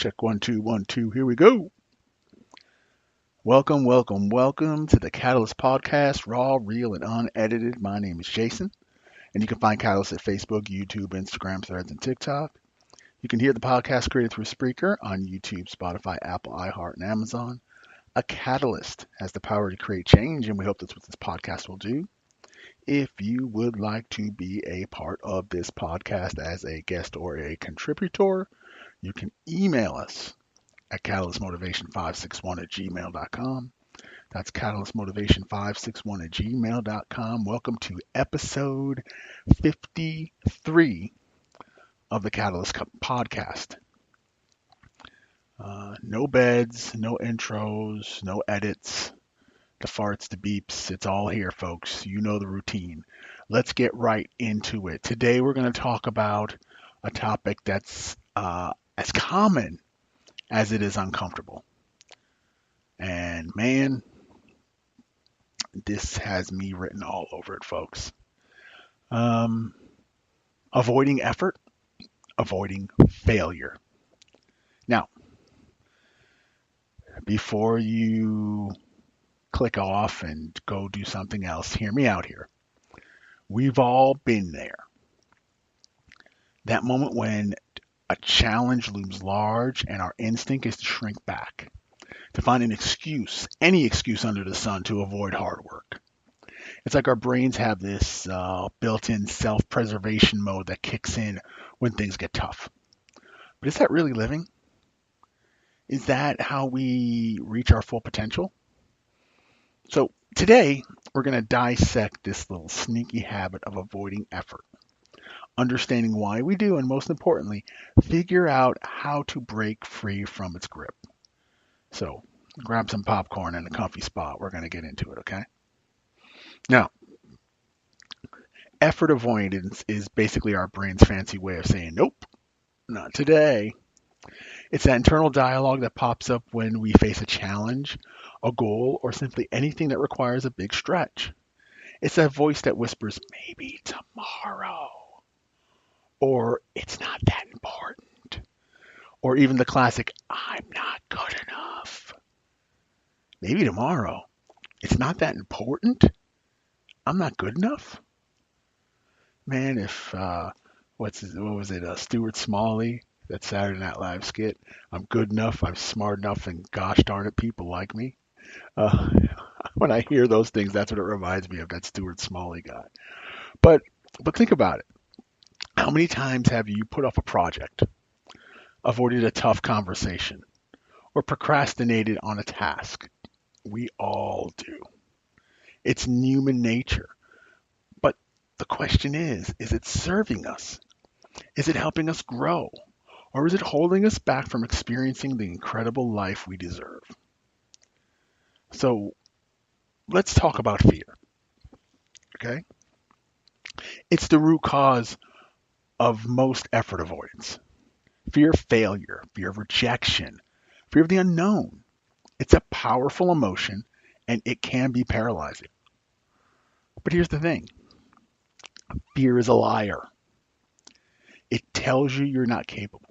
Check 1 2 1 2. Here we go. Welcome to the Catalyst Podcast, raw, real, and unedited. My name is Jason, and you can find Catalyst at Facebook, YouTube, Instagram, Threads, and TikTok. You can hear the podcast created through Spreaker on YouTube, Spotify, Apple, iHeart, and Amazon. A catalyst has the power to create change, and we hope that's what this podcast will do. If you would like to be a part of this podcast as a guest or a contributor, you can email us at catalystmotivation561@gmail.com. That's catalystmotivation561@gmail.com. Welcome to episode 53 of the Catalyst Podcast. No beds, no intros, no edits, the farts, the beeps. It's all here, folks. You know the routine. Let's get right into it. Today we're going to talk about a topic that's as common as it is uncomfortable. And man, this has me written all over it, folks. Avoiding effort, avoiding failure. Now, before you click off and go do something else, hear me out here. We've all been there. That moment when a challenge looms large and our instinct is to shrink back, to find an excuse, any excuse under the sun to avoid hard work. It's like our brains have this built-in self-preservation mode that kicks in when things get tough. But is that really living? Is that how we reach our full potential? So today, we're going to dissect this little sneaky habit of avoiding effort, understanding why we do, and most importantly, figure out how to break free from its grip. So grab some popcorn and a comfy spot. We're going to get into it, okay? Now, effort avoidance is basically our brain's fancy way of saying, nope, not today. It's that internal dialogue that pops up when we face a challenge, a goal, or simply anything that requires a big stretch. It's that voice that whispers, maybe tomorrow, or it's not that important, or even the classic, I'm not good enough. Maybe tomorrow, it's not that important. I'm not good enough. Man, if what was it? Stuart Smalley, that Saturday Night Live skit. I'm good enough. I'm smart enough, and gosh darn it, people like me. Uh, when I hear those things, that's what it reminds me of. That Stuart Smalley guy. But think about it. How many times have you put off a project, avoided a tough conversation, or procrastinated on a task? We all do. It's human nature. But the question is it serving us? Is it helping us grow? Or is it holding us back from experiencing the incredible life we deserve? So let's talk about fear, okay? It's the root cause of most effort avoidance. Fear of failure, fear of rejection, fear of the unknown. It's a powerful emotion and it can be paralyzing. But here's the thing. Fear is a liar. It tells you you're not capable.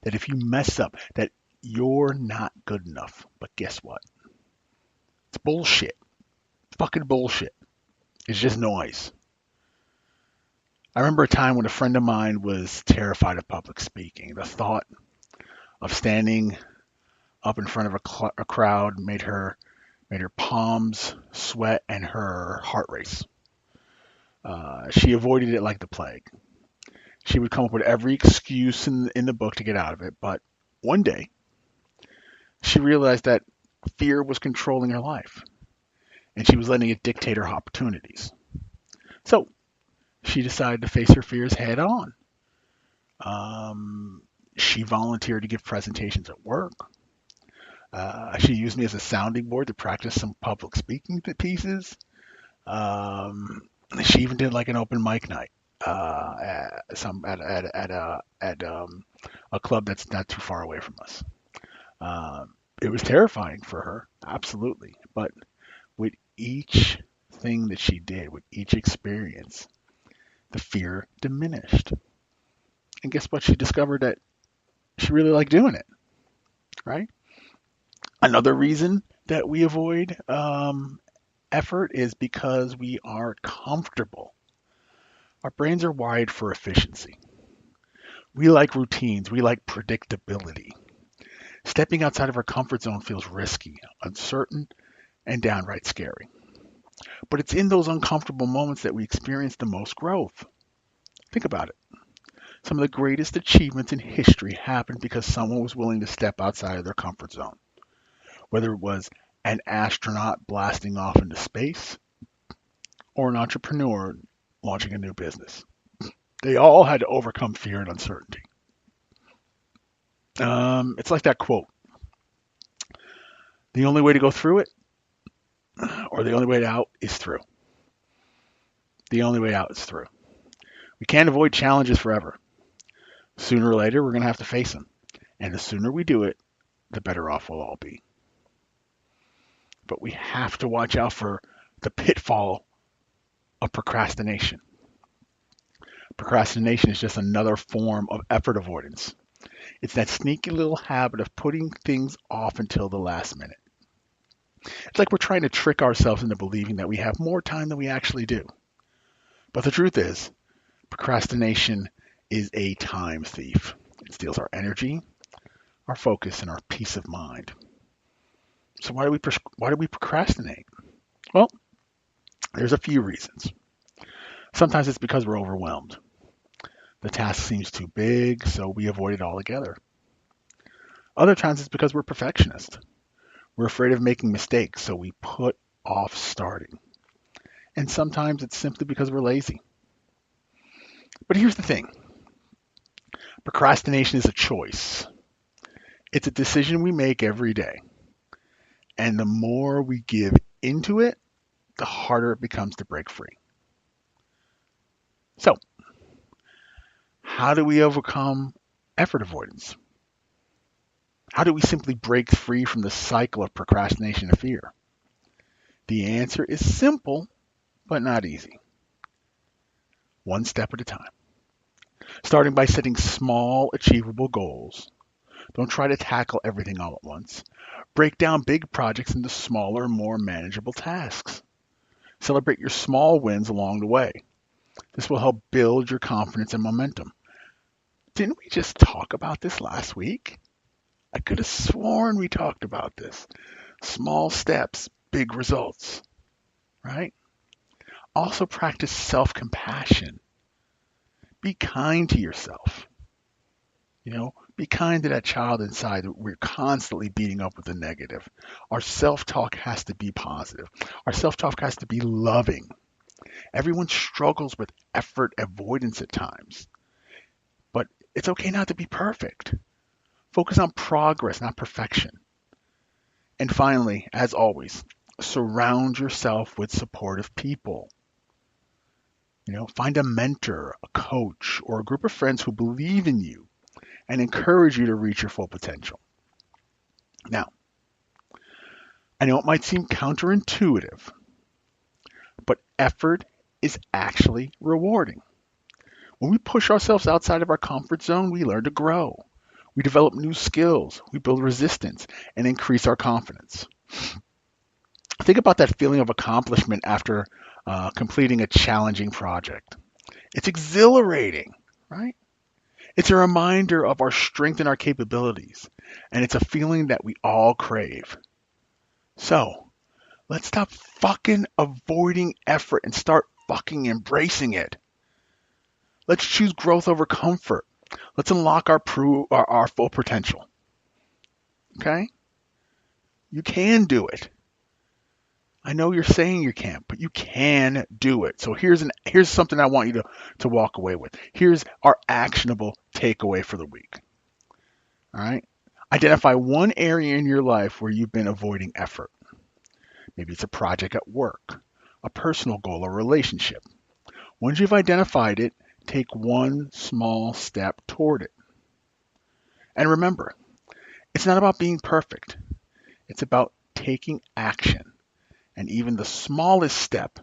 That if you mess up, that you're not good enough. But guess what? It's bullshit. It's fucking bullshit. It's just noise. I remember a time when a friend of mine was terrified of public speaking. The thought of standing up in front of a crowd made her palms sweat and her heart race. She avoided it like the plague. She would come up with every excuse in the book to get out of it, but one day she realized that fear was controlling her life, and she was letting it dictate her opportunities. So she decided to face her fears head on. She volunteered to give presentations at work. She used me as a sounding board to practice some public speaking pieces. She even did like an open mic night at a club that's not too far away from us. It was terrifying for her, absolutely. But with each thing that she did, with each experience, the fear diminished. And guess what? She discovered that she really liked doing it. right? Another reason that we avoid effort is because we are comfortable. Our brains are wired for efficiency. We like routines. We like predictability. Stepping outside of our comfort zone feels risky, uncertain, and downright scary. But it's in those uncomfortable moments that we experience the most growth. Think about it. Some of the greatest achievements in history happened because someone was willing to step outside of their comfort zone. Whether it was an astronaut blasting off into space or an entrepreneur launching a new business, they all had to overcome fear and uncertainty. It's like that quote: the only way to go through it, or the only way out, is through. The only way out is through. We can't avoid challenges forever. Sooner or later, we're going to have to face them. And the sooner we do it, the better off we'll all be. But we have to watch out for the pitfall of procrastination. Procrastination is just another form of effort avoidance. It's that sneaky little habit of putting things off until the last minute. It's like we're trying to trick ourselves into believing that we have more time than we actually do. But the truth is, procrastination is a time thief. It steals our energy, our focus, and our peace of mind. So why do we procrastinate? Well, there's a few reasons. Sometimes it's because we're overwhelmed. The task seems too big, so we avoid it altogether. Other times it's because we're perfectionists. We're afraid of making mistakes, so we put off starting. And sometimes it's simply because we're lazy. But here's the thing. Procrastination is a choice. It's a decision we make every day. And the more we give into it, the harder it becomes to break free. So, how do we overcome effort avoidance? How do we simply break free from the cycle of procrastination and fear? The answer is simple, but not easy. One step at a time. Starting by setting small, achievable goals. Don't try to tackle everything all at once. Break down big projects into smaller, more manageable tasks. Celebrate your small wins along the way. This will help build your confidence and momentum. Didn't we just talk about this last week? I could have sworn we talked about this. Small steps, big results, right? Also practice self-compassion. Be kind to yourself. Be kind to that child inside that we're constantly beating up with the negative. Our self-talk has to be positive. Our self-talk has to be loving. Everyone struggles with effort avoidance at times, but it's okay not to be perfect. Focus on progress, not perfection. And finally, as always, surround yourself with supportive people. Find a mentor, a coach, or a group of friends who believe in you and encourage you to reach your full potential. Now, I know it might seem counterintuitive, but effort is actually rewarding. When we push ourselves outside of our comfort zone, we learn to grow. We develop new skills, we build resistance, and increase our confidence. Think about that feeling of accomplishment after completing a challenging project. It's exhilarating, right? It's a reminder of our strength and our capabilities, and it's a feeling that we all crave. So, let's stop fucking avoiding effort and start fucking embracing it. Let's choose growth over comfort. Let's unlock our full potential. Okay? You can do it. I know you're saying you can't, but you can do it. So here's something I want you to walk away with. Here's our actionable takeaway for the week. All right? Identify one area in your life where you've been avoiding effort. Maybe it's a project at work, a personal goal, or relationship. Once you've identified it, take one small step toward it. And remember, it's not about being perfect. It's about taking action. And even the smallest step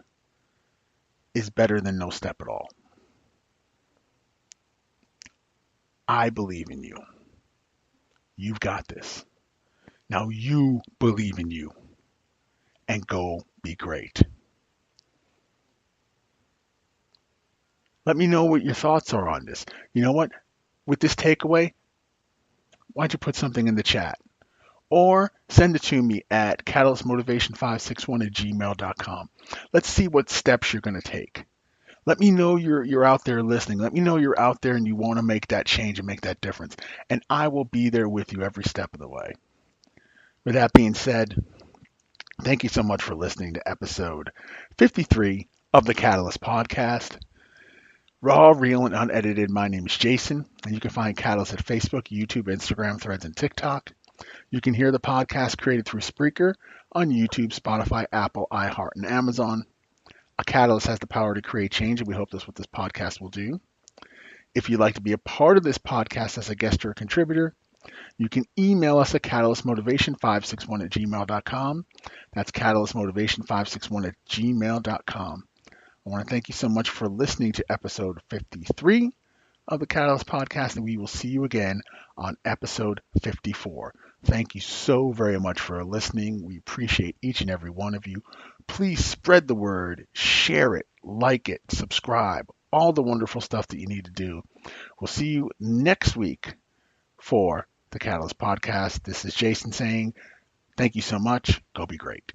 is better than no step at all. I believe in you. You've got this. Now you believe in you and go be great. Let me know what your thoughts are on this. You know what? With this takeaway, why don't you put something in the chat? Or send it to me at catalystmotivation561@gmail.com. Let's see what steps you're going to take. Let me know you're out there listening. Let me know you're out there and you want to make that change and make that difference. And I will be there with you every step of the way. With that being said, thank you so much for listening to episode 53 of the Catalyst Podcast. Raw, real, and unedited. My name is Jason, and you can find Catalyst at Facebook, YouTube, Instagram, Threads, and TikTok. You can hear the podcast created through Spreaker on YouTube, Spotify, Apple, iHeart, and Amazon. A catalyst has the power to create change, and we hope that's what this podcast will do. If you'd like to be a part of this podcast as a guest or a contributor, you can email us at catalystmotivation561@gmail.com. That's catalystmotivation561@gmail.com. I want to thank you so much for listening to episode 53 of the Catalyst Podcast, and we will see you again on episode 54. Thank you so very much for listening. We appreciate each and every one of you. Please spread the word, share it, like it, subscribe, all the wonderful stuff that you need to do. We'll see you next week for the Catalyst Podcast. This is Jason saying, thank you so much. Go be great.